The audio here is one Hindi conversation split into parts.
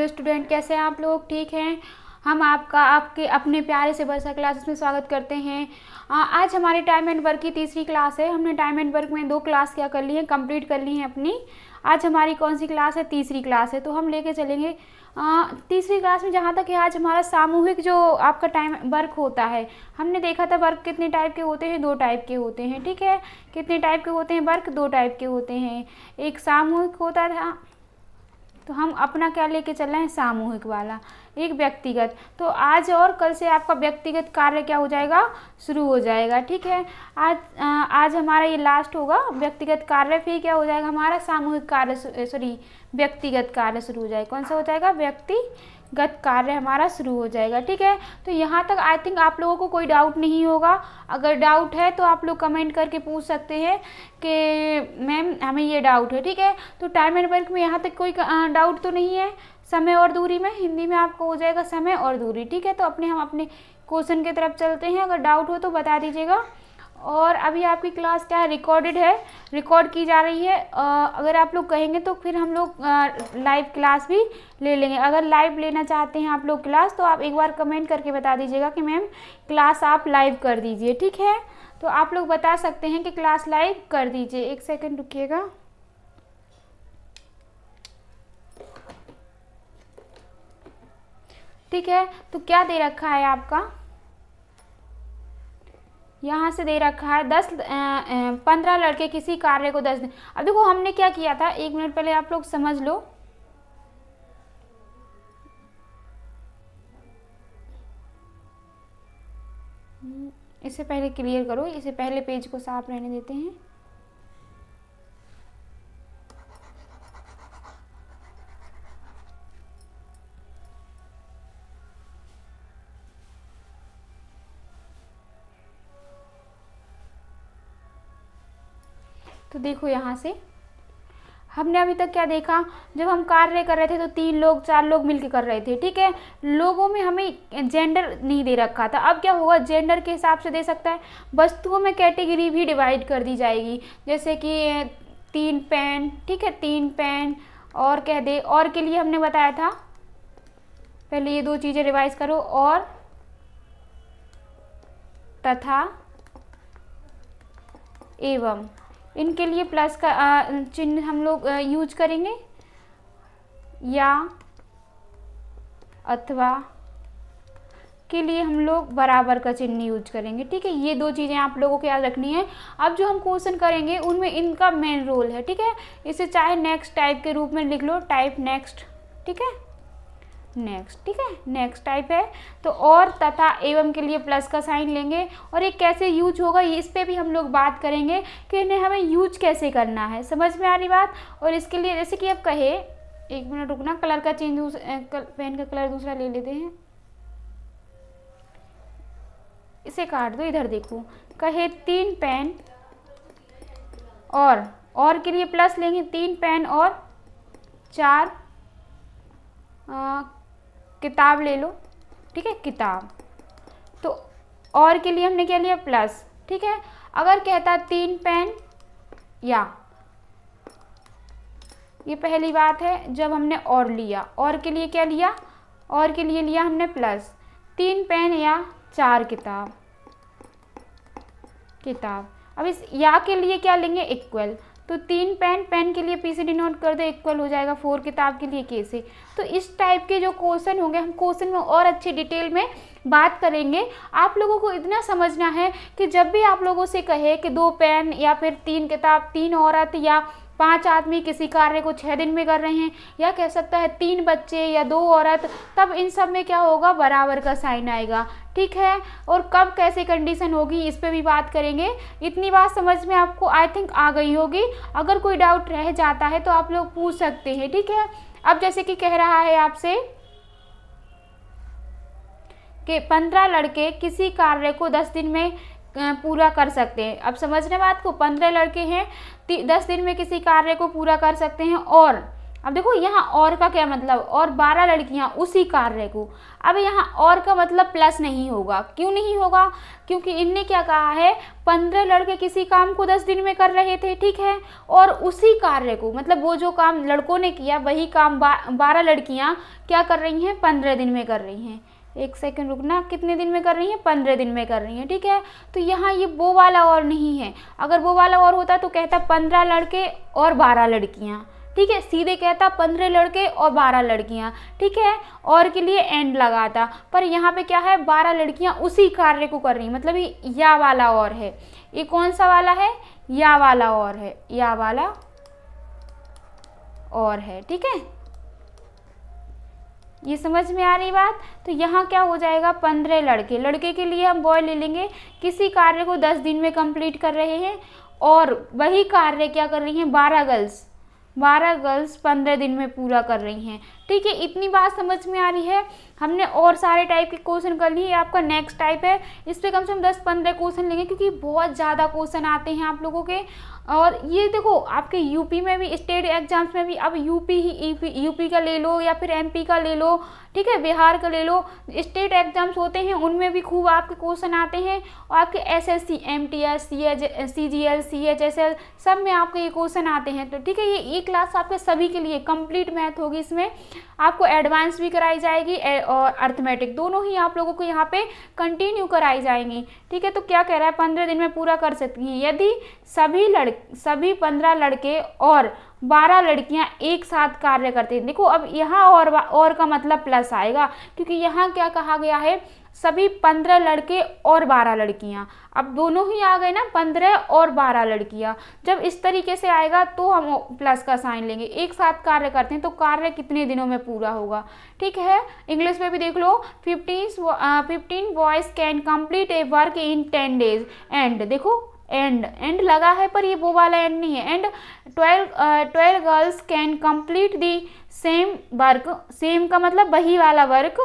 हेलो स्टूडेंट, कैसे हैं आप लोग? ठीक हैं। हम आपके अपने प्यारे से वर्षा क्लासेस में स्वागत करते हैं। आज हमारी टाइम एंड वर्क की तीसरी क्लास है। हमने टाइम एंड वर्क में 2 क्लास क्या कर ली है, कंप्लीट कर ली है अपनी। आज हमारी कौन सी क्लास है? तीसरी क्लास है। तो हम लेके चलेंगे तीसरी क्लास में। जहाँ तक है आज हमारा सामूहिक जो आपका टाइम वर्क होता है, हमने देखा था वर्क कितने टाइप के होते हैं, 2 टाइप के होते हैं। ठीक है, कितने टाइप के होते हैं वर्क? 2 टाइप के होते हैं। एक सामूहिक होता था, तो हम अपना क्या लेके चल रहे हैं? सामूहिक वाला। एक व्यक्तिगत। तो आज और कल से आपका व्यक्तिगत कार्य क्या हो जाएगा? शुरू हो जाएगा। ठीक है, आज हमारा ये लास्ट होगा व्यक्तिगत कार्य, फिर क्या हो जाएगा हमारा? सामूहिक कार्य, व्यक्तिगत कार्य शुरू हो जाएगा। कौन सा हो जाएगा? व्यक्तिगत कार्य हमारा शुरू हो जाएगा। ठीक है, तो यहाँ तक आई थिंक आप लोगों को कोई डाउट नहीं होगा। अगर डाउट है तो आप लोग कमेंट करके पूछ सकते हैं कि मैम हमें ये डाउट है। ठीक है, तो टाइम एंड वर्क में यहाँ तक कोई डाउट तो नहीं है। समय और दूरी में हिंदी में आपको हो जाएगा समय और दूरी। ठीक है, तो हम अपने क्वेश्चन की तरफ चलते हैं। अगर डाउट हो तो बता दीजिएगा। और अभी आपकी क्लास क्या है? रिकॉर्डेड है, रिकॉर्ड की जा रही है। अगर आप लोग कहेंगे तो फिर हम लोग लाइव क्लास भी ले लेंगे। अगर लाइव लेना चाहते हैं आप लोग क्लास, तो आप एक बार कमेंट करके बता दीजिएगा कि मैम क्लास आप लाइव कर दीजिए। ठीक है, तो आप लोग बता सकते हैं कि क्लास लाइव कर दीजिए। एक सेकेंड रुकिएगा। ठीक है, तो क्या दे रखा है आपका? यहाँ से दे रखा है 15 लड़के किसी कार्य को 10 दिन। अब देखो हमने क्या किया था, 1 मिनट पहले आप लोग समझ लो। इससे पहले क्लियर करो, इससे पहले पेज को साफ रहने देते हैं। तो देखो यहाँ से हमने अभी तक क्या देखा, जब हम कार्य कर रहे थे तो 3 लोग 4 लोग मिलकर कर रहे थे। ठीक है, लोगों में हमें जेंडर नहीं दे रखा था। अब क्या होगा, जेंडर के हिसाब से दे सकता है। वस्तुओं में कैटेगरी भी डिवाइड कर दी जाएगी, जैसे कि 3 पेन। ठीक है, 3 पेन। और कह दे, और के लिए हमने बताया था, पहले ये 2 चीज़ें रिवाइज करो। और, तथा, एवं, इनके लिए प्लस का चिन्ह हम लोग यूज करेंगे, या अथवा के लिए हम लोग बराबर का चिन्ह यूज करेंगे। ठीक है, ये 2 चीज़ें आप लोगों को याद रखनी है। अब जो हम क्वेश्चन करेंगे उनमें इनका मेन रोल है। ठीक है, इसे चाहे नेक्स्ट टाइप के रूप में लिख लो, टाइप नेक्स्ट। ठीक है, नेक्स्ट। ठीक है, नेक्स्ट टाइप है। तो और, तथा, एवं के लिए प्लस का साइन लेंगे। और ये कैसे यूज होगा, इस पे भी हम लोग बात करेंगे कि इन्हें हमें यूज कैसे करना है। समझ में आ रही बात? और इसके लिए जैसे कि अब कहे, 1 मिनट रुकना, कलर का चेंज, पेन का कलर दूसरा ले लेते हैं। इसे काट दो, इधर देखो। कहे 3 पेन, और के लिए प्लस लेंगे, 3 पेन और 4 किताब ले लो। ठीक है, किताब। तो और के लिए हमने क्या लिया? प्लस। ठीक है, अगर कहता 3 पेन, या, ये पहली बात है जब हमने और लिया। और के लिए क्या लिया? और के लिए लिया हमने प्लस। 3 पेन या 4 किताब। अब इस या के लिए क्या लेंगे? इक्वल। तो 3 पेन, पेन के लिए पी से डिनोट कर दो, इक्वल हो जाएगा 4 किताब के लिए के से। तो इस टाइप के जो क्वेश्चन होंगे, हम क्वेश्चन में और अच्छी डिटेल में बात करेंगे। आप लोगों को इतना समझना है कि जब भी आप लोगों से कहे कि 2 पेन या फिर 3 किताब, 3 औरत या 5 आदमी किसी कार्य को 6 दिन में कर रहे हैं, या कह सकता है 3 बच्चे या 2 औरत, तब इन सब में क्या होगा? बराबर का साइन आएगा। ठीक है, और कब कैसे कंडीशन होगी, इस पे भी बात करेंगे। इतनी बात समझ में आपको आई थिंक आ गई होगी। अगर कोई डाउट रह जाता है तो आप लोग पूछ सकते हैं। ठीक है, अब जैसे कि कह रहा है आपसे कि 15 लड़के किसी कार्य को 10 दिन में पूरा कर सकते हैं। अब समझने बात को, 15 लड़के हैं, 10 दिन में किसी कार्य को पूरा कर सकते हैं। और अब देखो यहाँ और का क्या मतलब, और 12 लड़कियां उसी कार्य को। अब यहाँ और का मतलब प्लस नहीं होगा, क्यों नहीं होगा, क्योंकि इनने क्या कहा है, 15 लड़के किसी काम को 10 दिन में कर रहे थे, ठीक है, और उसी कार्य को, मतलब वो जो काम लड़कों ने किया वही काम 12 लड़कियां क्या कर रही हैं, 15 दिन में कर रही हैं। एक सेकंड रुकना, कितने दिन में कर रही हैं, 15 दिन में कर रही हैं, ठीक है। तो यहाँ ये वो वाला और नहीं है, अगर वो वाला और होता तो कहता 15 लड़के और 12 लड़कियाँ, ठीक है, सीधे कहता 15 लड़के और 12 लड़कियां, ठीक है, और के लिए एंड लगाता। पर यहाँ पे क्या है, 12 लड़कियां उसी कार्य को कर रही हैं, मतलब ये या वाला और है। ये कौन सा वाला है, या वाला और है, या वाला और है, ठीक है। ये समझ में आ रही बात। तो यहाँ क्या हो जाएगा, 15 लड़के, लड़के के लिए हम बॉय ले लेंगे, किसी कार्य को 10 दिन में कंप्लीट कर रहे हैं, और वही कार्य क्या कर रही हैं, 12 गर्ल्स 15 दिन में पूरा कर रही हैं, ठीक है। इतनी बात समझ में आ रही है। हमने और सारे टाइप के क्वेश्चन कर लिए, आपका नेक्स्ट टाइप है, इस पे कम से कम 10-15 क्वेश्चन लेंगे, क्योंकि बहुत ज़्यादा क्वेश्चन आते हैं आप लोगों के। और ये देखो आपके यूपी में भी, स्टेट एग्जाम्स में भी, अब यूपी का ले लो या फिर एमपी का ले लो, ठीक है, बिहार का ले लो, स्टेट एग्जाम्स होते हैं उनमें भी खूब आपके क्वेश्चन आते हैं, और आपके एसएससी, एमटीएस, सीजीएल, सीएचएसएल सब में आपके ये क्वेश्चन आते हैं। तो ठीक है, ये क्लास आपके सभी के लिए कंप्लीट मैथ होगी, इसमें आपको एडवांस भी कराई जाएगी और अर्थमेटिक दोनों ही आप लोगों को यहाँ पे कंटिन्यू कराई जाएंगी, ठीक है। तो क्या कह रहा है, 15 दिन में पूरा कर सकती हैं यदि सभी 15 लड़के और 12 लड़कियां एक साथ कार्य करते हैं। देखो अब यहाँ और का मतलब प्लस आएगा, क्योंकि यहाँ क्या कहा गया है, सभी 15 लड़के और 12 लड़कियां, अब दोनों ही आ गए ना, 15 और 12 लड़कियां। जब इस तरीके से आएगा तो हम प्लस का साइन लेंगे, एक साथ कार्य करते हैं तो कार्य कितने दिनों में पूरा होगा, ठीक है। इंग्लिश में भी देख लो, 15 boys can complete A work in 10 days and, देखो एंड लगा है पर ये वो वाला एंड नहीं है, and 12 girls can complete the same work, same का मतलब वही वाला वर्क,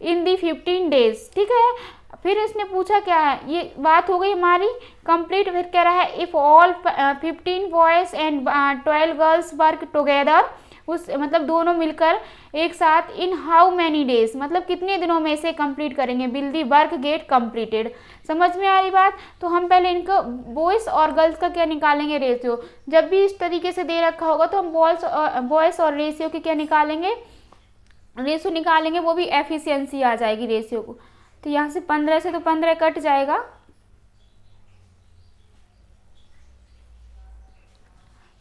इन दी 15 days, ठीक है। फिर इसने पूछा क्या है, ये बात हो गई हमारी कंप्लीट। फिर कह रहा है if all 15 boys and 12 girls work together, उस मतलब दोनों मिलकर एक साथ, इन हाउ मैनी डेज, मतलब कितने दिनों में इसे कंप्लीट करेंगे, will the work get completed. समझ में आ रही बात। तो हम पहले इनको बॉयज़ और गर्ल्स का क्या निकालेंगे, रेशियो। जब भी इस तरीके से दे रखा होगा तो हम बॉयज़ और रेशियो की क्या निकालेंगे, रेशियो निकालेंगे, वो भी एफिशिएंसी आ जाएगी रेशियो को। तो यहाँ से 15 से तो 15 कट जाएगा,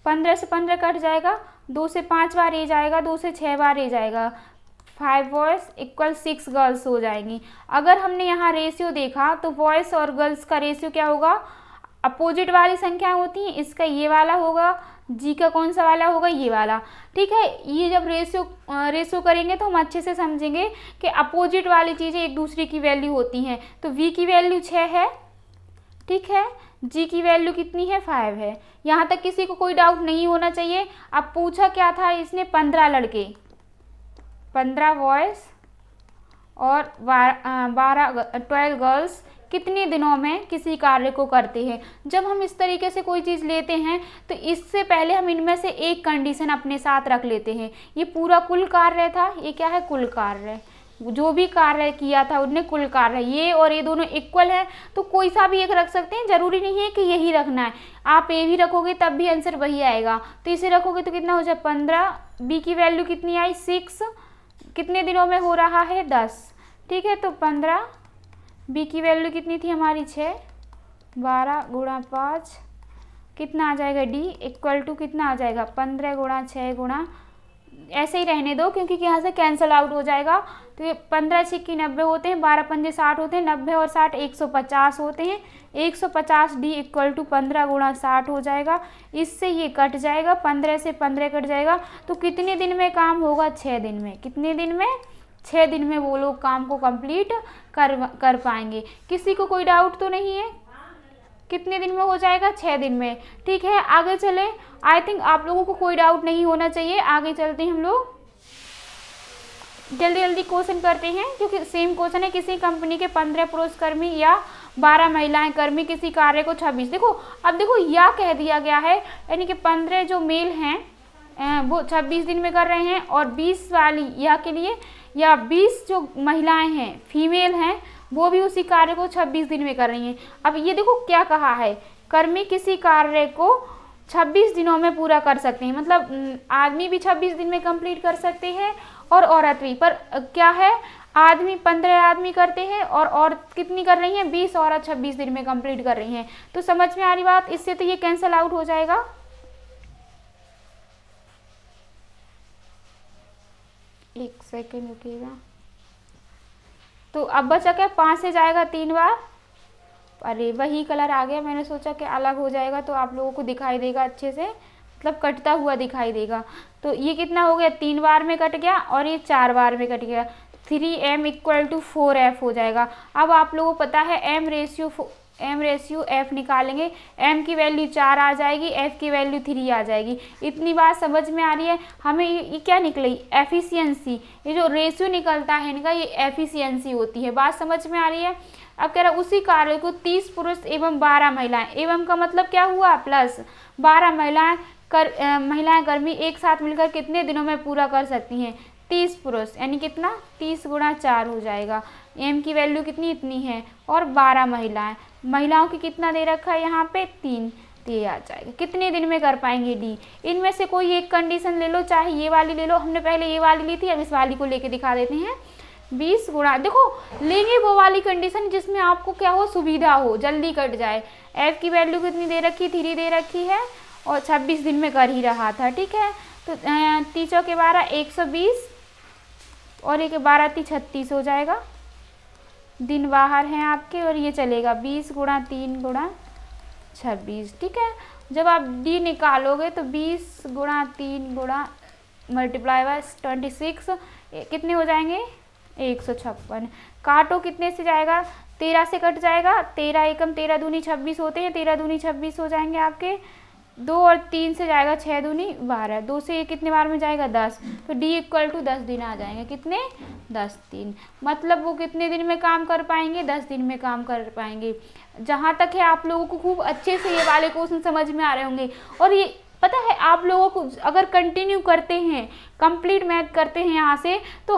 15 से 15 कट जाएगा, 2 से 5 बार ये जाएगा, 2 से 6 बार ये जाएगा, 5 बॉयज़ इक्वल 6 गर्ल्स हो जाएंगी। अगर हमने यहाँ रेशियो देखा तो बॉयज़ और गर्ल्स का रेशियो क्या होगा, अपोजिट वाली संख्या होती है, इसका ये वाला होगा, जी का कौन सा वाला होगा, ये वाला, ठीक है। ये जब रेशियो करेंगे तो हम अच्छे से समझेंगे कि अपोजिट वाली चीज़ें एक दूसरे की वैल्यू होती हैं। तो वी की वैल्यू 6 है, ठीक है, जी की वैल्यू कितनी है, 5 है। यहाँ तक किसी को कोई डाउट नहीं होना चाहिए। अब पूछा क्या था इसने, 15 लड़के, 15 बॉयज़ और 12 गर्ल्स कितने दिनों में किसी कार्य को करते हैं। जब हम इस तरीके से कोई चीज़ लेते हैं तो इससे पहले हम इनमें से एक कंडीशन अपने साथ रख लेते हैं। ये पूरा कुल कार्य था, ये क्या है, कुल कार्य, जो भी कार्य किया था उनने कुल कार्य, ये और ये दोनों इक्वल है तो कोई सा भी एक रख सकते हैं, जरूरी नहीं है कि यही रखना है। आप ए भी रखोगे तब भी आंसर वही आएगा। तो इसे रखोगे तो कितना हो जाए, 15, बी की वैल्यू कितनी आई, 6, कितने दिनों में हो रहा है, 10, ठीक है। तो 15, बी की वैल्यू कितनी थी हमारी, 6, 12 गुणा 5 कितना आ जाएगा, डी इक्वल टू कितना आ जाएगा, 15 गुणा 6 गुणा, ऐसे ही रहने दो क्योंकि यहाँ से कैंसिल आउट हो जाएगा। तो ये 15 छिक्की 90 होते हैं, 12 पंजे 60 होते हैं, 90 और 60 150 होते हैं, 150 डी इक्वल टू 15 गुणा 60 हो जाएगा। इससे ये कट जाएगा, 15 से 15 कट जाएगा। तो कितने दिन में काम होगा, 6 दिन में। कितने दिन में, 6 दिन में वो लोग काम को कंप्लीट कर पाएंगे। किसी को कोई डाउट तो नहीं है, कितने दिन में हो जाएगा, 6 दिन में, ठीक है। आगे चले, आई थिंक आप लोगों को कोई डाउट नहीं होना चाहिए। आगे चलते हैं हम लोग, जल्दी जल्दी क्वेश्चन करते हैं क्योंकि सेम क्वेश्चन है। किसी कंपनी के 15 पुरुष कर्मी या 12 महिलाएं कर्मी किसी कार्य को 26, देखो अब देखो या कह दिया गया है, यानी कि 15 जो मेल हैं वो 26 दिन में कर रहे हैं, और 20 वाली या के लिए, या 20 जो महिलाएं हैं फीमेल हैं वो भी उसी कार्य को 26 दिन में कर रही हैं। अब ये देखो क्या कहा है, कर्मी किसी कार्य को 26 दिनों में पूरा कर सकते हैं, मतलब आदमी भी 26 दिन में कंप्लीट कर सकते हैं और औरत भी। पर क्या है, आदमी 15 आदमी करते हैं और औरत कितनी कर रही हैं, 20 औरत 26 दिन में कंप्लीट कर रही हैं। तो समझ में आ रही बात, इससे तो ये कैंसिल आउट हो जाएगा। एक सेकेंड रुकिएगा। तो अब बचा क्या, 5 से जाएगा 3 बार। अरे वही कलर आ गया, मैंने सोचा कि अलग हो जाएगा तो आप लोगों को दिखाई देगा अच्छे से, मतलब कटता हुआ दिखाई देगा। तो ये कितना हो गया, 3 बार में कट गया और ये 4 बार में कट गया। 3m = 4f हो जाएगा। अब आप लोगों को पता है m रेशियो f निकालेंगे, m की वैल्यू 4 आ जाएगी, f की वैल्यू 3 आ जाएगी। इतनी बात समझ में आ रही है। हमें ये क्या निकली, एफिशिएंसी। ये जो रेशियो निकलता है इनका, ये एफिशिएंसी होती है। बात समझ में आ रही है। अब कह रहा उसी कार्य को 30 पुरुष एवं 12 महिलाएं, एवं का मतलब क्या हुआ, प्लस 12 महिलाएं कर्मी एक साथ मिलकर कितने दिनों में पूरा कर सकती हैं, 30 पुरुष, यानी कितना, 30 × 4 हो जाएगा। m की वैल्यू कितनी, इतनी है, और 12 महिलाओं की कितना दे रखा है यहाँ पे, 3, तो ये आ जाएगा। कितने दिन में कर पाएंगे, डी। इनमें से कोई एक कंडीशन ले लो, चाहे ये वाली ले लो, हमने पहले ये वाली ली थी, अब इस वाली को लेके दिखा देते हैं। 20 गुणा, देखो लेंगे वो वाली कंडीशन जिसमें आपको क्या हो, सुविधा हो, जल्दी कट जाए। f की वैल्यू कितनी दे रखी, 3 दे रखी है, और 26 दिन में कर ही रहा था, ठीक है। तो 3 के 12 120, और ये 12 × 36 हो जाएगा। दिन बाहर हैं आपके, और ये चलेगा 20 × 3 × 26, ठीक है। जब आप डी निकालोगे तो 20 × 3 × × 26 कितने हो जाएंगे, 156। काटो, कितने से जाएगा, 13 से कट जाएगा। 13 एकम 13 दूनी 26 होते हैं, 13 दूनी 26 हो जाएंगे आपके। 2 और 3 से जाएगा 6 दूनी 12, 2 से ये कितने बार में जाएगा, 10। तो D = 10 दिन आ जाएंगे, कितने, 10 दिन। मतलब वो कितने दिन में काम कर पाएंगे, 10 दिन में काम कर पाएंगे। जहाँ तक है आप लोगों को खूब अच्छे से ये वाले क्वेश्चन समझ में आ रहे होंगे। और ये पता है आप लोगों को अगर कंटिन्यू करते हैं, कंप्लीट मैथ करते हैं यहाँ से, तो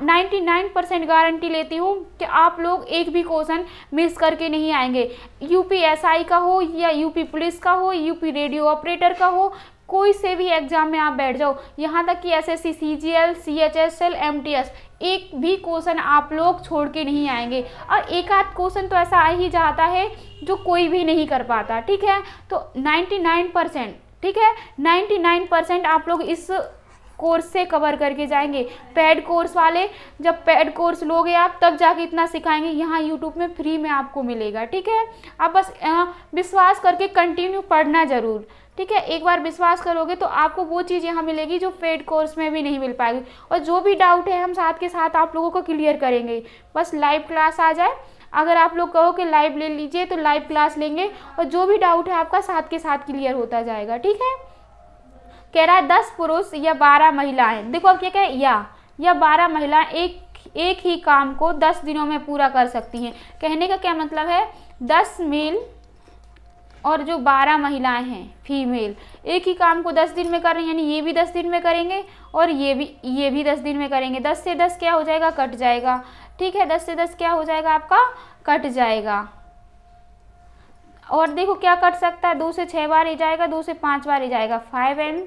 99% गारंटी लेती हूँ कि आप लोग एक भी क्वेश्चन मिस करके नहीं आएंगे। UPSI का हो या UP पुलिस का हो, UP रेडियो ऑपरेटर का हो, कोई से भी एग्जाम में आप बैठ जाओ, यहाँ तक कि SSC CGL CHSL MTS, एक भी क्वेश्चन आप लोग छोड़ के नहीं आएंगे। और एक आध क्वेश्चन तो ऐसा आ ही जाता है जो कोई भी नहीं कर पाता, ठीक है। तो 99%, ठीक है, 99% आप लोग इस कोर्स से कवर करके जाएंगे। पेड कोर्स वाले, जब पेड कोर्स लोगे आप तब जाके इतना सिखाएंगे, यहाँ यूट्यूब में फ्री में आपको मिलेगा, ठीक है। आप बस विश्वास करके कंटिन्यू पढ़ना ज़रूर, ठीक है। एक बार विश्वास करोगे तो आपको वो चीज़ यहाँ मिलेगी जो पेड कोर्स में भी नहीं मिल पाएगी। और जो भी डाउट है हम साथ के साथ आप लोगों को क्लियर करेंगे, बस लाइव क्लास आ जाए। अगर आप लोग कहो कि लाइव ले लीजिए तो लाइव क्लास लेंगे, और जो भी डाउट है आपका साथ के साथ क्लियर होता जाएगा, ठीक है। कह रहा है 10 पुरुष या 12 महिलाएं, देखो अब क्या कहे, या 12 महिलाएं एक ही काम को 10 दिनों में पूरा कर सकती हैं। कहने का क्या मतलब है, 10 मेल और जो 12 महिलाएं हैं फीमेल, एक ही काम को 10 दिन में कर रही हैं, यानी ये भी 10 दिन में करेंगे और ये भी 10 दिन में करेंगे। 10 से 10 क्या हो जाएगा, कट जाएगा, ठीक है। 10 से 10 क्या हो जाएगा आपका, कट जाएगा। और देखो क्या कट सकता है, 2 से 6 बार ही जाएगा, 2 से 5 बार ही जाएगा, 5m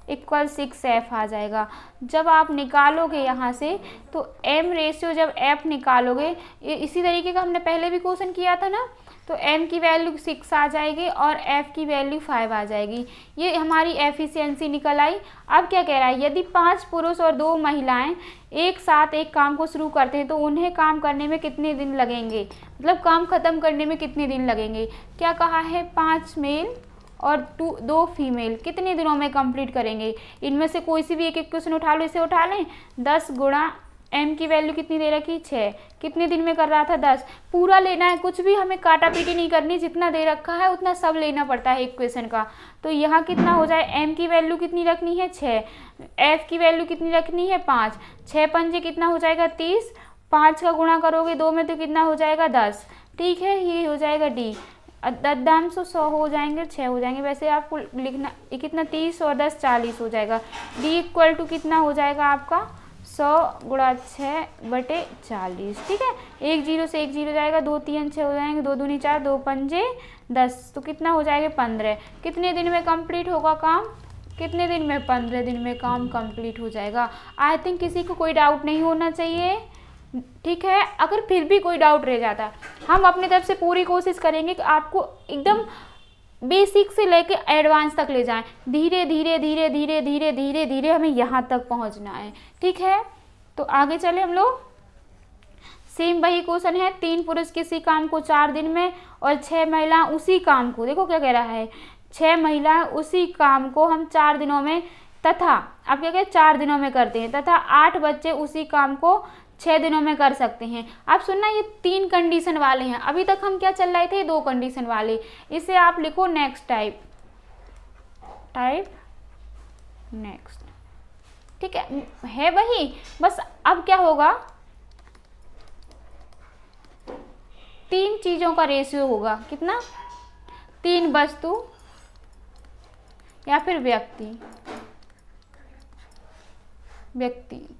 = 6f आ जाएगा। जब आप निकालोगे यहाँ से तो m रेशियो, जब f निकालोगे, इसी तरीके का हमने पहले भी क्वेश्चन किया था ना, तो m की वैल्यू 6 आ जाएगी और f की वैल्यू 5 आ जाएगी। ये हमारी एफिशिएंसी निकल आई। अब क्या कह रहा है, यदि 5 पुरुष और 2 महिलाएं एक साथ एक काम को शुरू करते हैं तो उन्हें काम करने में कितने दिन लगेंगे, मतलब काम खत्म करने में कितने दिन लगेंगे। क्या कहा है, 5 मेल और 2 फीमेल कितने दिनों में कंप्लीट करेंगे। इनमें से कोई सी भी एक क्वेश्चन उठा लो, इसे उठा लें। 10 × m की वैल्यू कितनी दे रखी, 6, कितने दिन में कर रहा था, 10। पूरा लेना है, कुछ भी हमें काटा पीटी नहीं करनी, जितना दे रखा है उतना सब लेना पड़ता है एक क्वेश्चन का। तो यहाँ कितना हो जाए, m की वैल्यू कितनी रखनी है, 6, f की वैल्यू कितनी रखनी है, 5, 6 पंजे कितना हो जाएगा, 30, 5 का गुणा करोगे 2 में तो कितना हो जाएगा, 10, ठीक है। ये हो जाएगा डी। दशमलव 100 हो जाएंगे, 6 हो जाएंगे। वैसे आपको लिखना कितना 30 और 10 40 हो जाएगा। डी इक्वल टू कितना हो जाएगा आपका 100 गुणा 6/40। ठीक है, 1 0 से 1 0 जाएगा, 2 3 6 हो जाएंगे, 2 दूनी 4, 2 पंजे 10, तो कितना हो जाएगा 15। कितने दिन में कंप्लीट होगा काम? कितने दिन में? 15 दिन में काम कंप्लीट हो जाएगा। आई थिंक किसी को कोई डाउट नहीं होना चाहिए। ठीक है, अगर फिर भी कोई डाउट रह जाता हम अपनी तरफ से पूरी कोशिश करेंगे कि आपको एकदम बेसिक से लेके एडवांस तक ले जाएं। धीरे धीरे धीरे धीरे धीरे धीरे धीरे हमें यहाँ तक पहुँचना है। ठीक है, तो आगे चले हम लोग। सेम वही क्वेश्चन है, 3 पुरुष किसी काम को 4 दिन में और 6 महिला उसी काम को, देखो क्या कह रहा है, 6 महिला उसी काम को हम 4 दिनों में तथा, अब क्या कहे 4 दिनों में करते हैं, तथा 8 बच्चे उसी काम को 6 दिनों में कर सकते हैं। आप सुनना, ये 3 कंडीशन वाले हैं। अभी तक हम क्या चल रहे थे, 2 कंडीशन वाले। इसे आप लिखो नेक्स्ट टाइप नेक्स्ट। ठीक है वही, बस अब क्या होगा, 3 चीजों का रेशियो होगा। कितना? 3 वस्तु या फिर व्यक्ति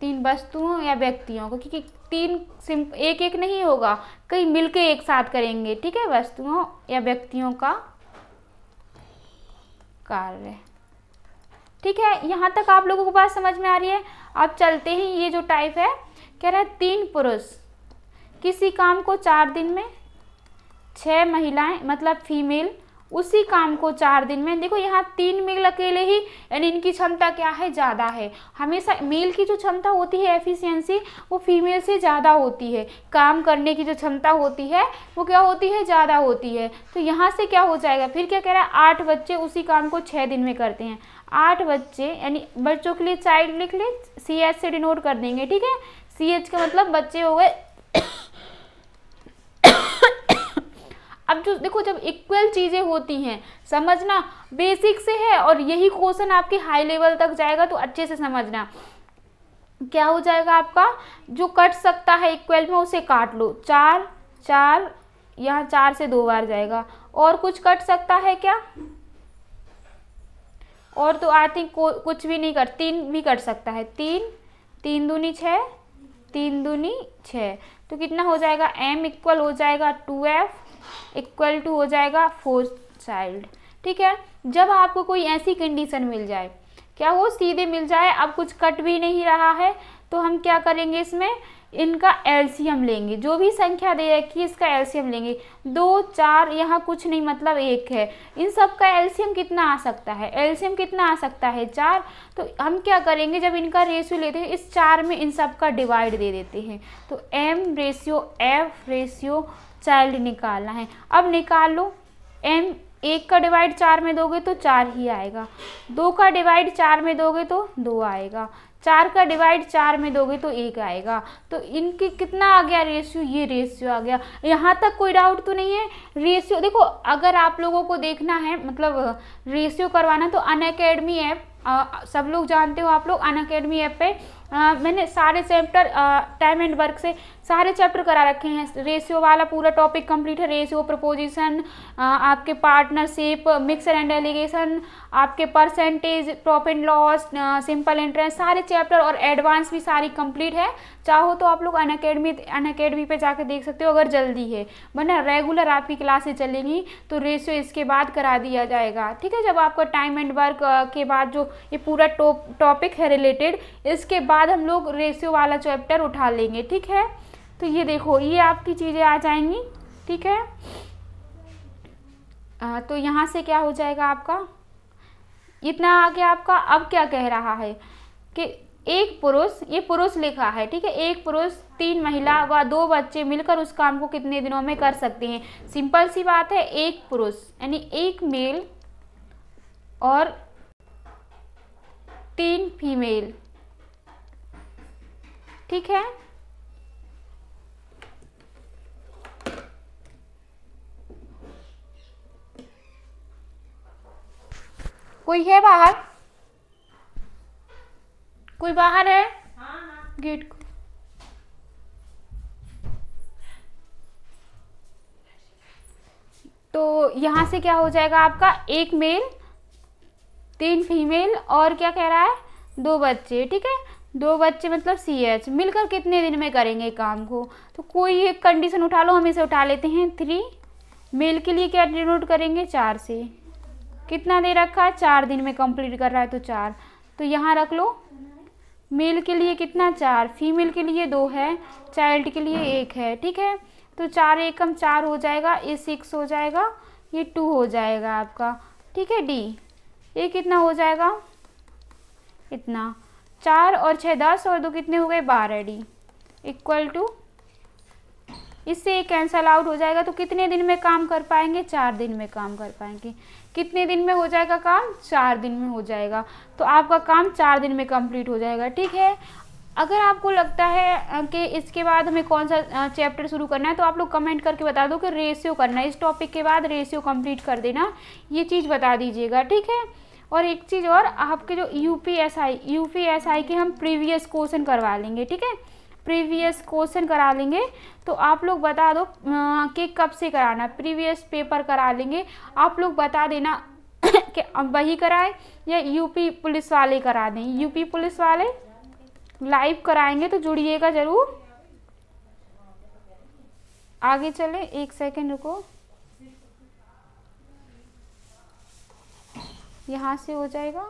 3 वस्तुओं या व्यक्तियों को, क्योंकि 3 एक एक नहीं होगा, कई मिलके एक साथ करेंगे। ठीक है, वस्तुओं या व्यक्तियों का कार्य। ठीक है, यहाँ तक आप लोगों को बात समझ में आ रही है? अब चलते हैं, ये जो टाइप है कह रहा है 3 पुरुष किसी काम को 4 दिन में, 6 महिलाएं मतलब फीमेल उसी काम को 4 दिन में। देखो यहाँ 3 मेल अकेले ही, यानी इनकी क्षमता क्या है, ज़्यादा है। हमेशा मेल की जो क्षमता होती है एफिशिएंसी, वो फीमेल से ज़्यादा होती है। काम करने की जो क्षमता होती है वो क्या होती है, ज़्यादा होती है। तो यहाँ से क्या हो जाएगा, फिर क्या कह रहा है, 8 बच्चे उसी काम को 6 दिन में करते हैं। 8 बच्चे, यानी बच्चों के लिए चाइल्ड लिख ले, CH से डिनोट कर देंगे। ठीक है, CH का मतलब बच्चे हो गए। अब जो देखो, जब इक्वल चीजें होती हैं, समझना बेसिक से है, और यही क्वेश्चन आपके हाई लेवल तक जाएगा, तो अच्छे से समझना। क्या हो जाएगा आपका, जो कट सकता है इक्वल में उसे काट लो। 4 4, यहाँ 4 से 2 बार जाएगा। और कुछ कट सकता है क्या? और तो आई थिंक कुछ भी नहीं कट, 3 भी कट सकता है। 3 3 दूनी 6, 3 दूनी 6, तो कितना हो जाएगा, M इक्वल हो जाएगा 2F इक्वल टू हो जाएगा 4 चाइल्ड। ठीक है, जब आपको कोई ऐसी कंडीशन मिल जाए, क्या वो सीधे मिल जाए, अब कुछ कट भी नहीं रहा है, तो हम क्या करेंगे, इसमें इनका एलसीएम लेंगे। जो भी संख्या दे रखी है इसका एलसीएम लेंगे। 2 4, यहाँ कुछ नहीं मतलब 1 है। इन सब का एलसीएम कितना आ सकता है, एलसीएम कितना आ सकता है 4। तो हम क्या करेंगे, जब इनका रेशियो लेते हैं, इस 4 में इन सब का डिवाइड दे देते हैं। तो M ratio F ratio child निकालना है। अब निकाल लो, M 1 का डिवाइड 4 में दोगे तो 4 ही आएगा, 2 का डिवाइड 4 में दोगे तो 2 आएगा, 4 का डिवाइड 4 में दोगे तो 1 आएगा। तो इनकी कितना आ गया रेशियो, ये रेशियो आ गया। यहाँ तक कोई डाउट तो नहीं है? रेशियो देखो, अगर आप लोगों को देखना है, मतलब रेशियो करवाना, तो अनअकैडमी ऐप सब लोग जानते हो आप लोग। अनअकैडमी ऐप पे मैंने सारे चैप्टर टाइम एंड वर्क से सारे चैप्टर करा रखे हैं। रेशियो वाला पूरा टॉपिक कंप्लीट है। रेशियो, प्रपोजिशन, आपके पार्टनरशिप, मिक्सर एंड डेलीगेशन, आपके percentage, profit and loss, simple interest, सारे चैप्टर और एडवांस भी सारी कंप्लीट है। चाहो तो आप लोग अनअकैडमी पे जाके देख सकते हो अगर जल्दी है, वरना रेगुलर आपकी क्लासेस चलेंगी तो रेशियो इसके बाद करा दिया जाएगा। ठीक है, जब आपका टाइम एंड वर्क के बाद जो ये पूरा टॉपिक है रिलेटेड, इसके बाद हम लोग रेशियो वाला चैप्टर उठा लेंगे। ठीक है, तो ये देखो, ये आपकी चीज़ें आ जाएंगी। ठीक है, तो यहाँ से क्या हो जाएगा आपका, इतना आ गया आपका। अब क्या कह रहा है कि एक पुरुष, ये पुरुष लिखा है, ठीक है, एक पुरुष 3 महिला व 2 बच्चे मिलकर उस काम को कितने दिनों में कर सकते हैं। सिंपल सी बात है, एक पुरुष यानी एक मेल और 3 फीमेल। ठीक है, कोई है बाहर? कोई बाहर है? हाँ। गेट को तो यहाँ से क्या हो जाएगा आपका, 1 मेल 3 फीमेल और क्या कह रहा है 2 बच्चे। ठीक है, 2 बच्चे मतलब CH मिलकर कितने दिन में करेंगे काम को। तो कोई एक कंडीशन उठा लो, हम इसे उठा लेते हैं 3। मेल के लिए क्या डिनोट करेंगे 4 से, कितना दे रखा है 4 दिन में कंप्लीट कर रहा है तो 4, तो यहाँ रख लो। मेल के लिए कितना 4, फीमेल के लिए 2 है, चाइल्ड के लिए 1 है। ठीक है, तो 4 एकम 4 हो जाएगा, ये 6 हो जाएगा, ये 2 हो जाएगा आपका। ठीक है, डी ये कितना हो जाएगा, इतना 4 और 6 10 और 2 कितने हो गए 12, डी इक्वल टू, इससे ये कैंसल आउट हो जाएगा। तो कितने दिन में काम कर पाएंगे, 4 दिन में काम कर पाएंगे। कितने दिन में हो जाएगा काम, 4 दिन में हो जाएगा। तो आपका काम 4 दिन में कंप्लीट हो जाएगा। ठीक है, अगर आपको लगता है कि इसके बाद हमें कौन सा चैप्टर शुरू करना है तो आप लोग कमेंट करके बता दो कि रेशियो करना है, इस टॉपिक के बाद रेशियो कंप्लीट कर देना, ये चीज़ बता दीजिएगा। ठीक है, और एक चीज़ और, आपके जो यूपीएसआई के हम प्रीवियस क्वेश्चन करवा लेंगे। ठीक है, प्रीवियस क्वेश्चन करा लेंगे, तो आप लोग बता दो कि कब से कराना, प्रीवियस पेपर करा लेंगे। आप लोग बता देना कि वही कराएं या यूपी पुलिस वाले करा दें। यूपी पुलिस वाले लाइव कराएंगे तो जुड़िएगा ज़रूर। आगे चले, 1 सेकेंड रुको, यहाँ से हो जाएगा।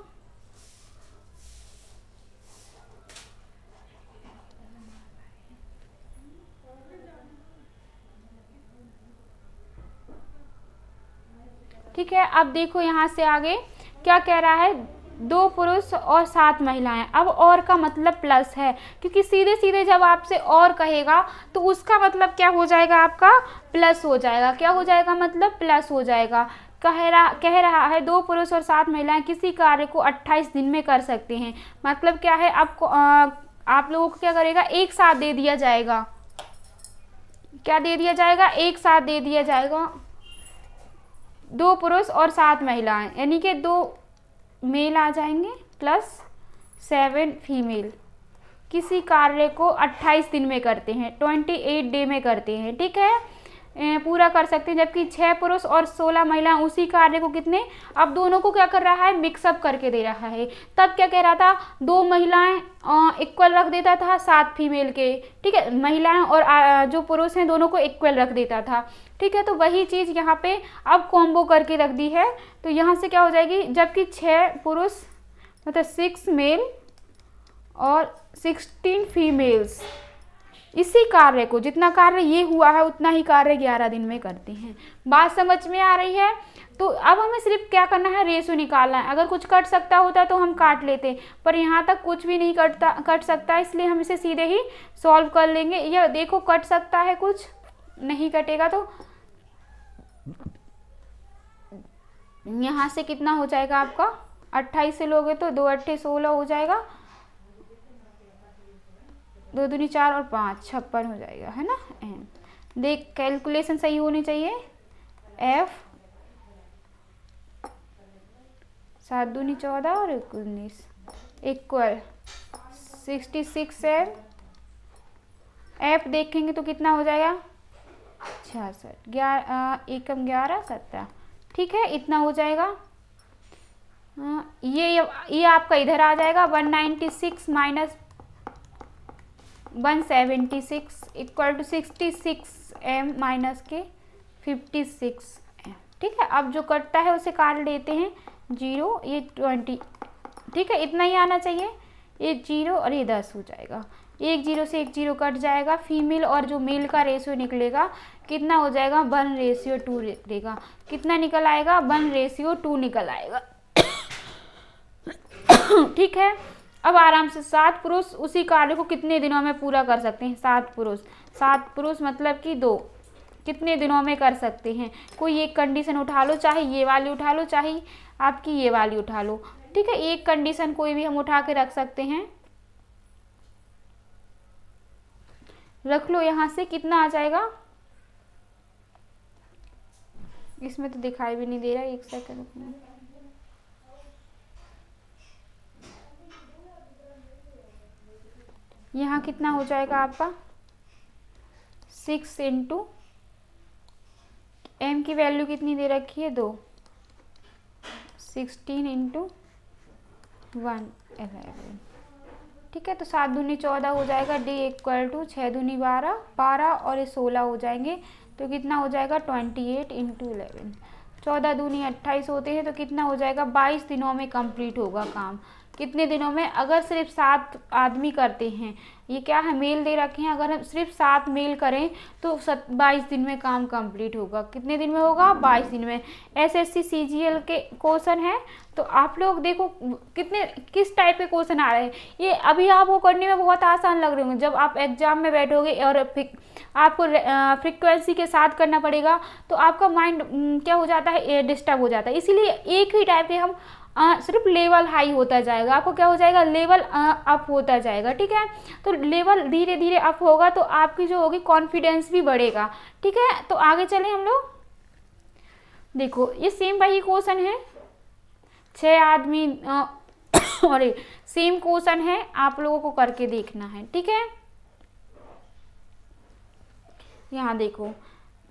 ठीक है, अब देखो यहाँ से आगे क्या कह रहा है, 2 पुरुष और 7 महिलाएं। अब और का मतलब प्लस है, क्योंकि सीधे सीधे जब आपसे और कहेगा तो उसका मतलब क्या हो जाएगा, आपका प्लस हो जाएगा। क्या हो जाएगा, मतलब प्लस हो जाएगा। कह रहा है 2 पुरुष और 7 महिलाएं किसी कार्य को 28 दिन में कर सकते हैं। मतलब क्या है, आपको आप लोगों को क्या करेगा, एक साथ दे दिया जाएगा। क्या दे दिया जाएगा, एक साथ दे दिया जाएगा। 2 पुरुष और 7 महिलाएं, यानी कि 2 मेल आ जाएंगे प्लस 7 फीमेल, किसी कार्य को 28 दिन में करते हैं, 28 डे में करते हैं। ठीक है, पूरा कर सकते हैं। जबकि 6 पुरुष और 16 महिलाएं उसी कार्य को कितने, अब दोनों को क्या कर रहा है, मिक्सअप करके दे रहा है। तब क्या कह रहा था, 2 महिलाएं इक्वल रख देता था 7 फीमेल के। ठीक है, महिलाएं और जो पुरुष हैं दोनों को इक्वल रख देता था। ठीक है, तो वही चीज़ यहाँ पे अब कॉम्बो करके रख दी है। तो यहाँ से क्या हो जाएगी, जबकि 6 पुरुष मतलब 6 मेल और 16 फीमेल्स इसी कार्य को, जितना कार्य ये हुआ है उतना ही कार्य 11 दिन में करती हैं। बात समझ में आ रही है। तो अब हमें सिर्फ क्या करना है, रेशो निकालना है। अगर कुछ कट सकता होता तो हम काट लेते, पर यहाँ तक कुछ भी नहीं कट सकता, इसलिए हम इसे सीधे ही सॉल्व कर लेंगे। यह देखो कट सकता है, कुछ नहीं कटेगा। तो यहाँ से कितना हो जाएगा आपका, 28 से लोगे तो 2 8 16 हो जाएगा, 2 दूनी 4 और 5 56 हो जाएगा, है ना। देख कैलकुलेशन सही होनी चाहिए। F 7 दूनी 14 और 19 इक्वल 66 है। F देखेंगे तो कितना हो जाएगा 66, 11 एकम 11 17। ठीक है, इतना हो जाएगा। ये आपका इधर आ जाएगा 196 minus 176 equal to 66 m minus के 56 m। ठीक है, अब जो कटता है उसे काट लेते हैं 0, ये 20। ठीक है, इतना ही आना चाहिए। ये 0 और ये 10 हो जाएगा। एक 0 से एक 0 कट जाएगा। फीमेल और जो मेल का रेशियो निकलेगा कितना हो जाएगा, 1:2 निकलेगा। कितना निकल आएगा, 1:2 निकल आएगा। ठीक है, अब आराम से 7 पुरुष उसी कार्य को कितने दिनों में पूरा कर सकते हैं। 7 पुरुष मतलब कि 2 कितने दिनों में कर सकते हैं। कोई एक कंडीशन उठा लो, चाहे ये वाली उठा लो, चाहे आपकी ये वाली उठा लो। ठीक है, एक कंडीशन कोई भी हम उठा के रख सकते हैं। रख लो, यहाँ से कितना आ जाएगा, इसमें तो दिखाई भी नहीं दे रहा, 1 सेकंड। यहाँ कितना हो जाएगा आपका 6 × m की वैल्यू कितनी दे रखी है 2, 16 इंटू 1 11। ठीक है, तो 7 दूनी 14 हो जाएगा, D इक्वल टू 6 दूनी 12 12 और ये 16 हो जाएंगे, तो कितना हो जाएगा 28 इंटू 11। 14 दूनी 28 होते हैं, तो कितना हो जाएगा 22 दिनों में कंप्लीट होगा काम। कितने दिनों में? अगर सिर्फ 7 आदमी करते हैं, ये क्या है मेल दे रखे हैं, अगर हम सिर्फ 7 मेल करें तो 22 दिन में काम कंप्लीट होगा। कितने दिन में होगा? 22 दिन में। SSC CGL के क्वेश्चन है, तो आप लोग देखो किस टाइप के क्वेश्चन आ रहे हैं। ये अभी आपको करने में बहुत आसान लग रहे होंगे, जब आप एग्जाम में बैठोगे और आपको फ्रीक्वेंसी के साथ करना पड़ेगा तो आपका माइंड क्या हो जाता है, डिस्टर्ब हो जाता है। इसीलिए एक ही टाइप के हम सिर्फ लेवल हाई होता जाएगा, आपको क्या हो जाएगा, लेवल अप होता जाएगा। ठीक है, तो लेवल धीरे धीरे अप होगा तो आपकी जो होगी कॉन्फिडेंस भी बढ़ेगा। ठीक है, तो आगे चलें हम लोग। देखो ये सेम वही क्वेश्चन है, 6 आदमी और सेम क्वेश्चन है, आप लोगों को करके देखना है। ठीक है, यहाँ देखो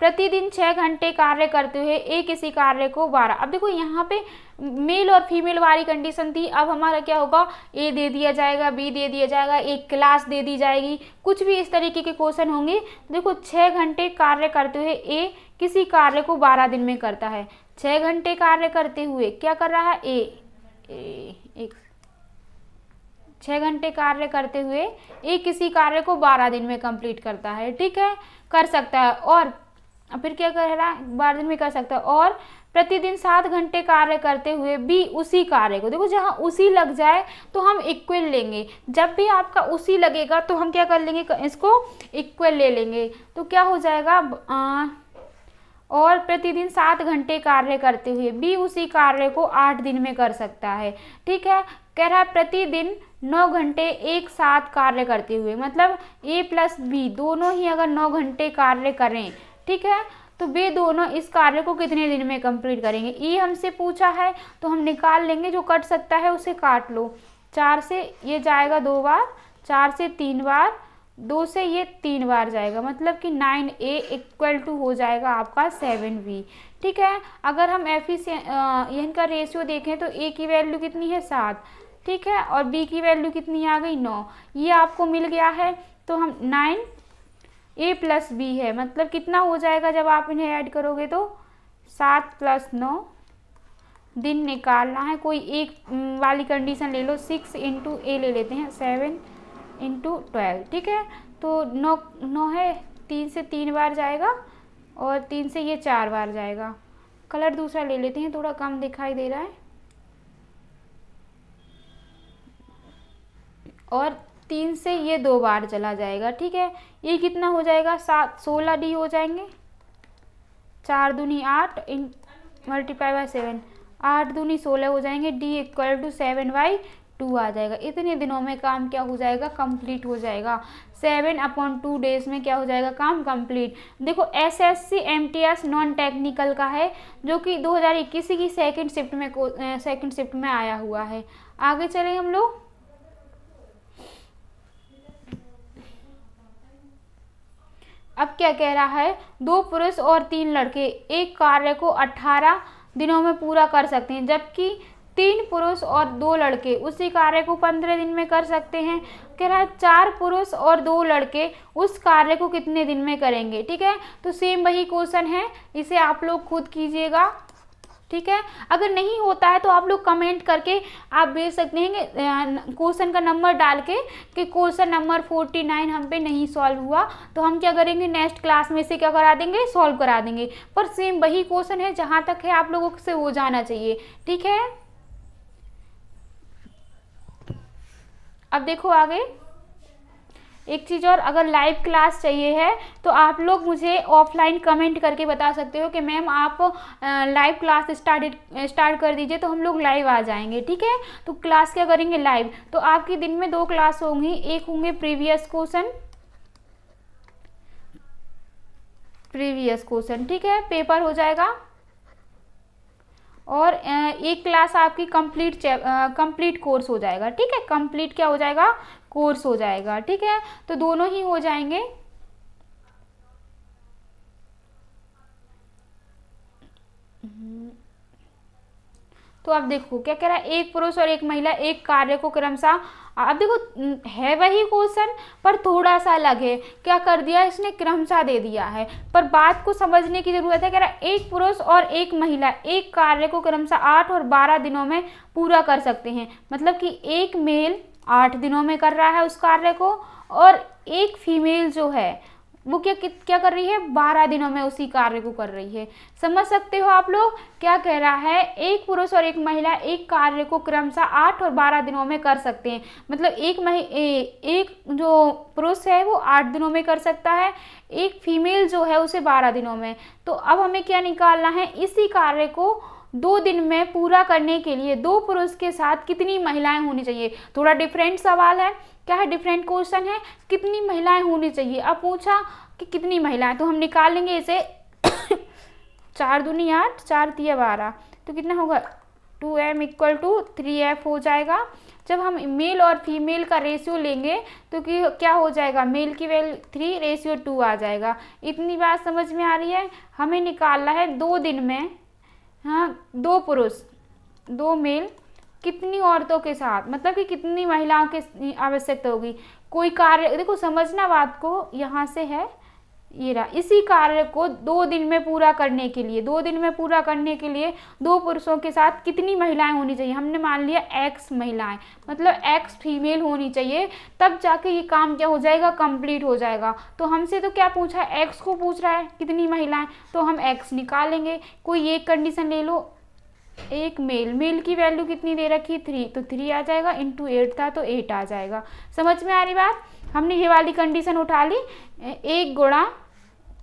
प्रतिदिन 6 घंटे कार्य करते हुए एक इसी कार्य को 12। अब देखो यहाँ पे मेल और फीमेल वाली कंडीशन थी, अब हमारा क्या होगा, ए दे दिया जाएगा, बी दे दिया जाएगा, एक क्लास दे दी जाएगी, कुछ भी इस तरीके के क्वेश्चन होंगे। देखो 6 घंटे कार्य करते हुए ए किसी कार्य को 12 दिन में करता है। 6 घंटे कार्य करते हुए क्या कर रहा है, ए 6 घंटे कार्य करते हुए ए किसी कार्य को 12 दिन में कंप्लीट करता है। ठीक है, कर सकता है। और फिर क्या कर रहा है, 12 दिन में कर सकता है। और प्रतिदिन 7 घंटे कार्य करते हुए बी उसी कार्य को, देखो जहाँ उसी लग जाए तो हम इक्वल लेंगे, जब भी आपका उसी लगेगा तो हम क्या कर लेंगे, इसको इक्वल ले लेंगे। तो क्या हो जाएगा, और प्रतिदिन 7 घंटे कार्य करते हुए बी उसी कार्य को 8 दिन में कर सकता है। ठीक है, कह रहा है प्रतिदिन 9 घंटे एक साथ कार्य करते हुए, मतलब ए प्लस बी दोनों ही अगर 9 घंटे कार्य करें, ठीक है, तो वे दोनों इस कार्य को कितने दिन में कंप्लीट करेंगे। ये हमसे पूछा है तो हम निकाल लेंगे, जो कट सकता है उसे काट लो। 4 से ये जाएगा 2 बार, 4 से 3 बार, 2 से ये 3 बार जाएगा, मतलब कि 9A इक्वल टू हो जाएगा आपका 7B। ठीक है, अगर हम इनका रेशियो देखें तो A की वैल्यू कितनी है 7, ठीक है, और B की वैल्यू कितनी आ गई 9, ये आपको मिल गया है। तो हम 9A प्लस B है, मतलब कितना हो जाएगा जब आप इन्हें ऐड करोगे तो 7 + 9 दिन निकालना है। कोई एक वाली कंडीशन ले लो, 6 × A ले लेते हैं, 7 × 12। ठीक है, तो 9 है, 3 से 3 बार जाएगा और 3 से ये 4 बार जाएगा। कलर दूसरा ले लेते हैं, थोड़ा कम दिखाई दे रहा है। और 3 से ये 2 बार चला जाएगा। ठीक है, ये कितना हो जाएगा 16D हो जाएंगे, 4 दूनी 8 मल्टीप्लाई बाय 7, 8 दूनी 16 हो जाएंगे। D इक्वल टू 7/2 आ जाएगा। इतने दिनों में काम क्या हो जाएगा, कंप्लीट हो जाएगा। 7/2 डेज में क्या हो जाएगा, काम कंप्लीट। देखो SSC MTS नॉन टेक्निकल का है, जो कि 2021 की सेकंड शिफ्ट में आया हुआ है। आगे चलें हम लोग। अब क्या कह रहा है, 2 पुरुष और 3 लड़के एक कार्य को 18 दिनों में पूरा कर सकते हैं, जबकि 3 पुरुष और 2 लड़के उसी कार्य को 15 दिन में कर सकते हैं। कह रहा है 4 पुरुष और 2 लड़के उस कार्य को कितने दिन में करेंगे। ठीक है, तो सेम वही क्वेश्चन है, इसे आप लोग खुद कीजिएगा। ठीक है, अगर नहीं होता है तो आप लोग कमेंट करके आप भेज सकते हैं क्वेश्चन का नंबर डाल के कि क्वेश्चन नंबर 49 हम पे नहीं सॉल्व हुआ, तो हम क्या करेंगे नेक्स्ट क्लास में से क्या करा देंगे, सॉल्व करा देंगे। पर सेम वही क्वेश्चन है, जहाँ तक है आप लोगों से हो जाना चाहिए। ठीक है, अब देखो आगे एक चीज़ और, अगर लाइव क्लास चाहिए है तो आप लोग मुझे ऑफलाइन कमेंट करके बता सकते हो कि मैम आप लाइव क्लास स्टार्ट कर दीजिए, तो हम लोग लाइव आ जाएंगे। ठीक है, तो क्लास क्या करेंगे, लाइव। तो आपकी दिन में 2 क्लास होंगी, एक होंगे प्रीवियस क्वेश्चन, ठीक है, पेपर हो जाएगा, और एक क्लास आपकी कंप्लीट कोर्स हो जाएगा। ठीक है, कंप्लीट क्या हो जाएगा, कोर्स हो जाएगा। ठीक है, तो दोनों ही हो जाएंगे। तो अब देखो क्या कह रहा है, एक पुरुष और एक महिला एक कार्य को क्रमशः, अब देखो है वही क्वेश्चन पर थोड़ा सा अलग है, क्या कर दिया इसने, क्रमशः दे दिया है, पर बात को समझने की जरूरत है। कह रहा है एक पुरुष और एक महिला एक कार्य को क्रमशः 8 और 12 दिनों में पूरा कर सकते हैं। मतलब कि एक मेल 8 दिनों में कर रहा है उस कार्य को, और एक फीमेल जो है वो क्या कर रही है, 12 दिनों में उसी कार्य को कर रही है। समझ सकते हो आप लोग, क्या कह रहा है, एक पुरुष और एक महिला एक कार्य को क्रमशः 8 और 12 दिनों में कर सकते हैं। मतलब एक जो पुरुष है वो 8 दिनों में कर सकता है, एक फीमेल जो है उसे 12 दिनों में। तो अब हमें क्या निकालना है, इसी कार्य को 2 दिन में पूरा करने के लिए 2 पुरुष के साथ कितनी महिलाएं होनी चाहिए। थोड़ा डिफरेंट सवाल है, क्या है, डिफरेंट क्वेश्चन है, कितनी महिलाएं होनी चाहिए। अब पूछा कि कितनी महिलाएं, तो हम निकाल लेंगे इसे 4 दूनी 8, 4 तिया 12, तो कितना होगा 2m = 3f हो जाएगा। जब हम मेल और फीमेल का रेशियो लेंगे तो क्या हो जाएगा, मेल की वैल्यू 3 रेशियो 2 आ जाएगा। इतनी बात समझ में आ रही है। हमें निकालना है 2 दिन में, हाँ, 2 पुरुष 2 मेल कितनी औरतों के साथ, मतलब कि कितनी महिलाओं की आवश्यकता होगी। कोई कार्य, देखो समझना बात को, यहाँ से है ये रहा, इसी कार्य को 2 दिन में पूरा करने के लिए 2 दिन में पूरा करने के लिए 2 पुरुषों के साथ कितनी महिलाएं होनी चाहिए। हमने मान लिया x महिलाएं, मतलब x फीमेल होनी चाहिए, तब जाके ये काम क्या हो जाएगा, कंप्लीट हो जाएगा। तो हमसे तो क्या पूछा है, x को पूछ रहा है कितनी महिलाएं, तो हम x निकालेंगे। कोई एक कंडीशन ले लो, एक मेल की वैल्यू कितनी दे रखी, 3, तो 3 आ जाएगा, इंटू 8 था तो 8 आ जाएगा। समझ में आ रही बात। हमने ये वाली कंडीशन उठा ली, 1 गुणा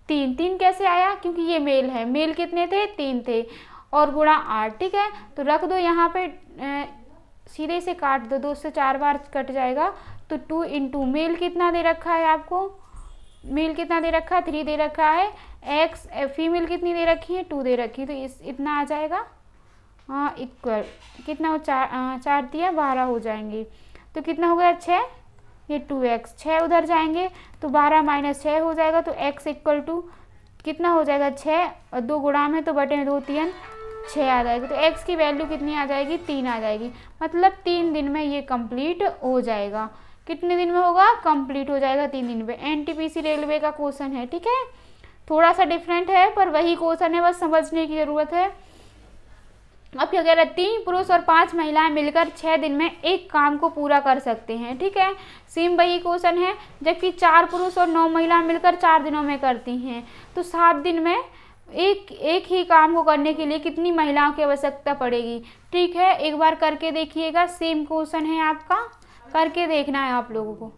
3, 3 कैसे आया, क्योंकि ये मेल है, मेल कितने थे, 3 थे, और गुणा 8, ठीक है। तो रख दो यहाँ पे, सीधे से काट दो, 2 से 4 बार कट जाएगा, तो 2 इंटू मेल कितना दे रखा है आपको, मेल कितना दे रखा है, 3 दे रखा है, एक्स फीमेल कितनी दे रखी है, 2 दे रखी है, तो इतना आ जाएगा, हाँ, इक्वल कितना हो, 4 तिया 12 हो जाएंगे, तो कितना हो गया 6, ये 2x, 6 उधर जाएंगे तो 12 - 6 हो जाएगा, तो x = कितना हो जाएगा 6, और 2 गुणा में तो बटे 2 3 6 आ जाएगा। तो x की वैल्यू कितनी आ जाएगी, 3 आ जाएगी। मतलब 3 दिन में ये कंप्लीट हो जाएगा। कितने दिन में होगा, कंप्लीट हो जाएगा 3 दिन में। NTPC रेलवे का क्वेश्चन है, ठीक है, थोड़ा सा डिफरेंट है पर वही क्वेश्चन है, बस समझने की ज़रूरत है। अब क्या कह रहा है, 3 पुरुष और 5 महिलाएं मिलकर 6 दिन में एक काम को पूरा कर सकते हैं, ठीक है, सेम वही क्वेश्चन है। जबकि 4 पुरुष और 9 महिलाएं मिलकर 4 दिनों में करती हैं, तो 7 दिन में एक ही काम को करने के लिए कितनी महिलाओं की आवश्यकता पड़ेगी। ठीक है, एक बार करके देखिएगा, सेम क्वेश्चन है आपका, करके देखना है आप लोगों को।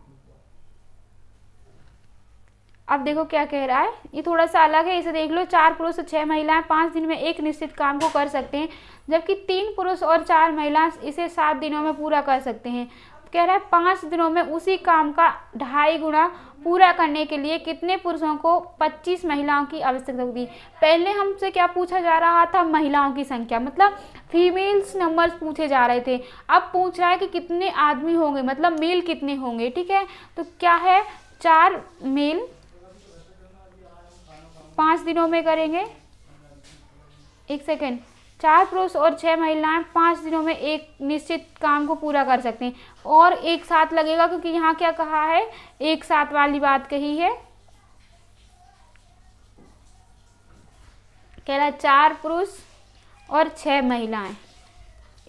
अब देखो क्या कह रहा है, ये थोड़ा सा अलग है, इसे देख लो। 4 पुरुष और 6 महिलाएं 5 दिन में एक निश्चित काम को कर सकते हैं, जबकि 3 पुरुष और 4 महिला इसे 7 दिनों में पूरा कर सकते हैं। कह रहा है 5 दिनों में उसी काम का 2.5 गुना पूरा करने के लिए कितने पुरुषों को 25 महिलाओं की आवश्यकता होगी। पहले हमसे क्या पूछा जा रहा था, महिलाओं की संख्या, मतलब फीमेल्स नंबर्स पूछे जा रहे थे। अब पूछ रहा है कि कितने आदमी होंगे, मतलब मेल कितने होंगे। ठीक है, तो क्या है, 4 मेल 5 दिनों में करेंगे, 1 सेकेंड, 4 पुरुष और 6 महिलाएं 5 दिनों में एक निश्चित काम को पूरा कर सकते हैं। और एक साथ लगेगा, क्योंकि यहाँ क्या कहा है, एक साथ वाली बात कही है। कह रहा है 4 पुरुष और 6 महिलाएं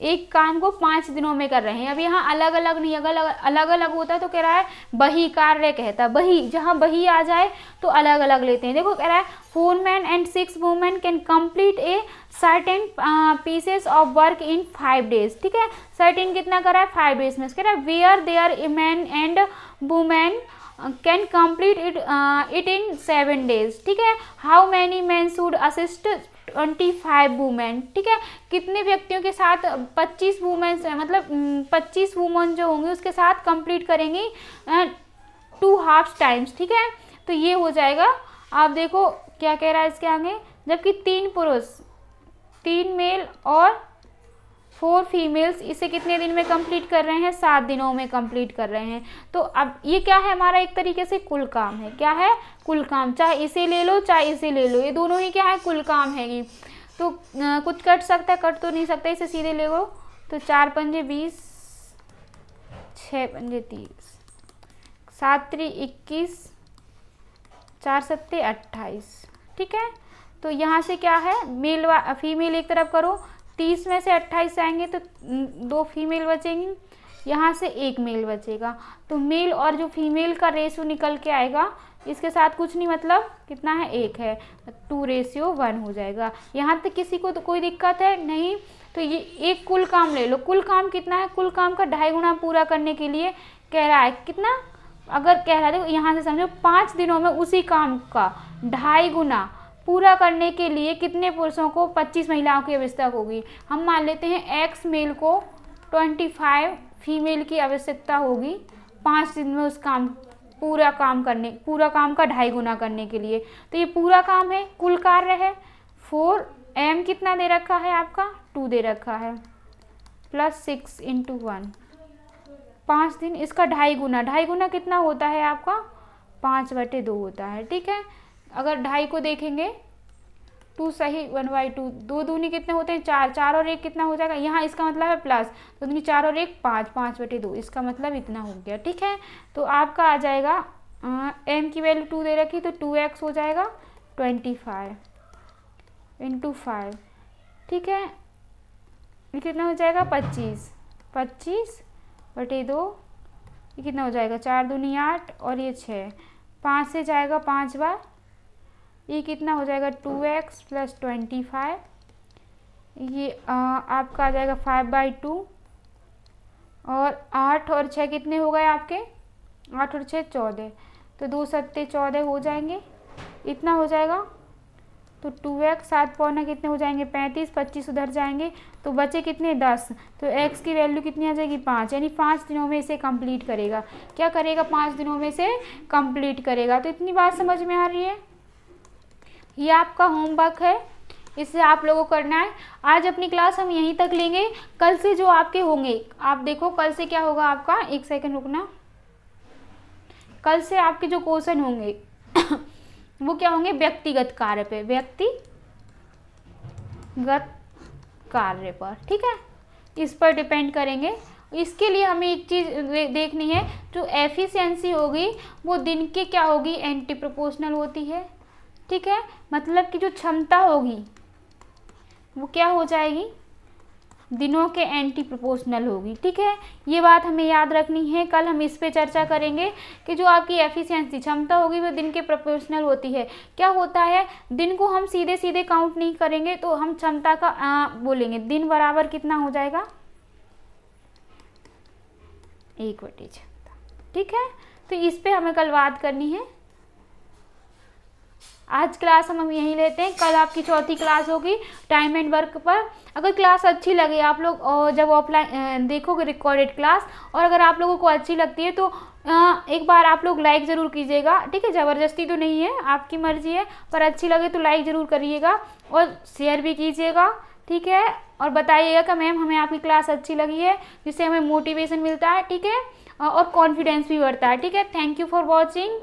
एक काम को 5 दिनों में कर रहे हैं। अब यहाँ अलग अलग नहीं, अगर अलग अलग होता है तो कह रहा है बही कार्य कहता है, बही, जहाँ बही आ जाए तो अलग अलग लेते हैं। देखो कह रहा है 4 men and 6 women can complete a certain pieces of work in 5 days। ठीक है, सर्टेन कितना कर रहा है, 5 days में। कह रहा है where there man and women can complete it in 7 days। ठीक है, how many man should assist 25 women. ठीक है, कितने व्यक्तियों के साथ 25 वुमेन, मतलब 25 वुमेन जो होंगे उसके साथ कंप्लीट करेंगी 2 हाफ टाइम्स। ठीक है, तो ये हो जाएगा। आप देखो क्या कह रहा है इसके आगे, जबकि 3 पुरुष 3 मेल और 4 फीमेल्स इसे कितने दिन में कंप्लीट कर रहे हैं, 7 दिनों में कंप्लीट कर रहे हैं। तो अब ये क्या है, हमारा एक तरीके से कुल काम है। क्या है, कुल काम, चाहे इसे ले लो चाहे इसे ले लो, ये दोनों ही क्या है, कुल काम हैगी। तो कुछ कट सकता है, कट तो नहीं सकता, इसे सीधे ले लो। तो 4 पंजे 20, 6 पंजे 30, 7 त्रि 21, 4 सत्ते 28। ठीक है, तो यहाँ से क्या है, मेल व फीमेल एक तरफ करो, 30 में से 28 आएंगे तो 2 फीमेल बचेंगी, यहाँ से 1 मेल बचेगा। तो मेल और जो फीमेल का रेशियो निकल के आएगा, इसके साथ कुछ नहीं, मतलब कितना है, 1 है, 2:1 हो जाएगा। यहाँ तक किसी को तो कोई दिक्कत है नहीं। तो ये एक कुल काम ले लो, कुल काम कितना है, कुल काम का 2.5 गुना पूरा करने के लिए कह रहा है कितना, अगर कह रहा है यहाँ से समझो 5 दिनों में उसी काम का 2.5 गुना पूरा करने के लिए कितने पुरुषों को 25 महिलाओं की आवश्यकता होगी। हम मान लेते हैं X मेल को 25 फीमेल की आवश्यकता होगी 5 दिन में उस काम पूरा काम का 2.5 गुना करने के लिए। तो ये पूरा काम है, कुल कार्य है। 4M कितना दे रखा है आपका, 2 दे रखा है, प्लस 6 × 1, 5 दिन, इसका 2.5 गुना कितना होता है आपका, 5/2 होता है। ठीक है, अगर 2.5 को देखेंगे 2 सही 1/2, 2 दूनी कितने होते हैं, 4, 4 और 1 कितना हो जाएगा, यहाँ इसका मतलब है प्लस, तो दूनी 4 और 1 5, 5/2, इसका मतलब इतना हो गया। ठीक है, तो आपका आ जाएगा M की वैल्यू 2 दे रखी, तो 2x हो जाएगा 25 × 5। ठीक है, ये कितना हो जाएगा, 25, 25/2, ये कितना हो जाएगा, 4 दूनी 8 और ये 6, 5 से जाएगा 5 बार, ये कितना हो जाएगा 2x + 25, ये आपका आ जाएगा 5/2, और 8 और 6 कितने हो गए आपके, 8 और 6 14, तो 2 सत्ते 14 हो जाएंगे, इतना हो जाएगा। तो 2x 7 पौना कितने हो जाएंगे, 35, 25 उधर जाएंगे, तो बचे कितने 10, तो x की वैल्यू कितनी आ जाएगी 5, यानी 5 दिनों में इसे कंप्लीट करेगा। क्या करेगा, 5 दिनों में से कंप्लीट करेगा। तो इतनी बात समझ में आ रही है, ये आपका होमवर्क है, इससे आप लोगों को करना है। आज अपनी क्लास हम यहीं तक लेंगे, कल से जो आपके होंगे, आप देखो कल से क्या होगा आपका, 1 सेकंड रुकना, कल से आपके जो क्वेश्चन होंगे वो क्या होंगे, व्यक्तिगत कार्य पे, व्यक्तिगत कार्य पर। ठीक है, इस पर डिपेंड करेंगे। इसके लिए हमें एक चीज़ देखनी है, जो एफिशिएंसी होगी वो दिन के क्या होगी, एंटी प्रोपोर्शनल होती है। ठीक है, मतलब कि जो क्षमता होगी वो क्या हो जाएगी, दिनों के एंटी प्रोपोर्शनल होगी। ठीक है, ये बात हमें याद रखनी है। कल हम इस पे चर्चा करेंगे कि जो आपकी एफिशिएंसी क्षमता होगी वो दिन के प्रोपोर्शनल होती है। क्या होता है, दिन को हम सीधे सीधे काउंट नहीं करेंगे, तो हम क्षमता का बोलेंगे, दिन बराबर कितना हो जाएगा, 1/6 क्षमता। ठीक है, तो इस पे हमें कल बात करनी है। आज क्लास हम यहीं लेते हैं, कल आपकी चौथी क्लास होगी टाइम एंड वर्क पर। अगर क्लास अच्छी लगे, आप लोग जब ऑफलाइन देखोगे रिकॉर्डेड क्लास, और अगर आप लोगों को अच्छी लगती है तो एक बार आप लोग लाइक ज़रूर कीजिएगा। ठीक है, ज़बरदस्ती तो नहीं है, आपकी मर्जी है, पर अच्छी लगे तो लाइक ज़रूर करिएगा और शेयर भी कीजिएगा। ठीक है, और बताइएगा कि मैम हमें आपकी क्लास अच्छी लगी है, जिससे हमें मोटिवेशन मिलता है। ठीक है, और कॉन्फिडेंस भी बढ़ता है। ठीक है, थैंक यू फॉर वॉचिंग।